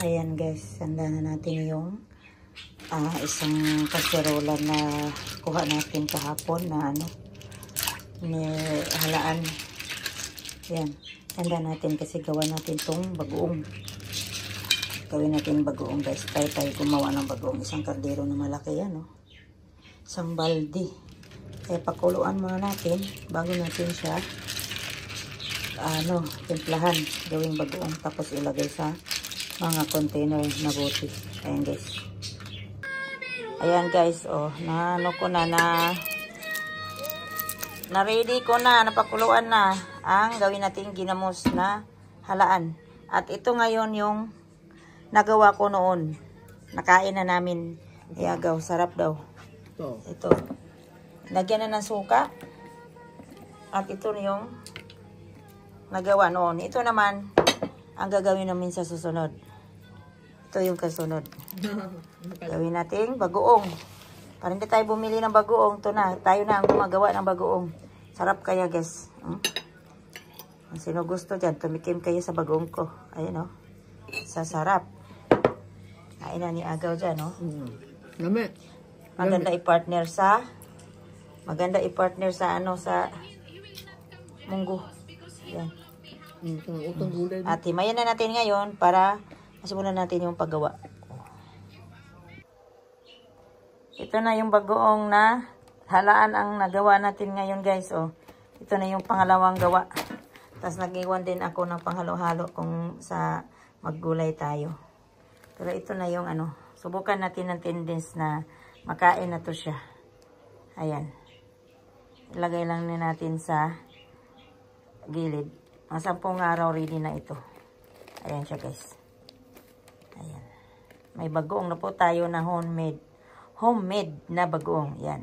Ayan guys, handa na natin yung isang kaserola na kuha natin kahapon na ni halaan. Ayan, handa natin kasi gawa natin tong bagoong. Gawin natin bagoong guys. Tayo gumawa ng bagoong. Isang kaldero na malaki yan, no? Isang baldi. Kaya pakuluan muna natin bago natin siya timplahan, gawing bagoong, tapos ilagay sa mga container na bote. Ayan guys. Ayan guys, na ready ko na, napakuluan na ang gawin natin ginamos na halaan. At ito ngayon yung nagawa ko noon. Nakain na namin. Iyagaw, sarap daw. Ito. Lagyan na ng suka. At ito yung nagawa noon. Ito naman ang gagawin namin sa susunod. Ito yung kasunod. Gawin natin bagoong. Para hindi tayo bumili ng bagoong. Ito na. Tayo na ang gumagawa ng bagoong. Sarap kaya guys. Kung sino gusto dyan, tumikim kayo sa bagoong ko. Ayan Sasarap. Kain na ni Agaw dyan, Lami. Maganda i-partner sa sa munggo. Yan. At himayan na natin ngayon para masimulan natin yung paggawa. Ito na yung bagoong na halaan ang nagawa natin ngayon guys. Ito na yung pangalawang gawa. Tapos nag-iwan din ako ng panghalo-halo kung sa maggulay tayo. Pero ito na yung subukan natin ng tendency na makain na to siya. Ayan. Ilagay lang natin sa gilid. Mga 10 araw ready na ito. Ayan siya guys. Ayan. May bagoong na po tayo na homemade na bagoong. Yan.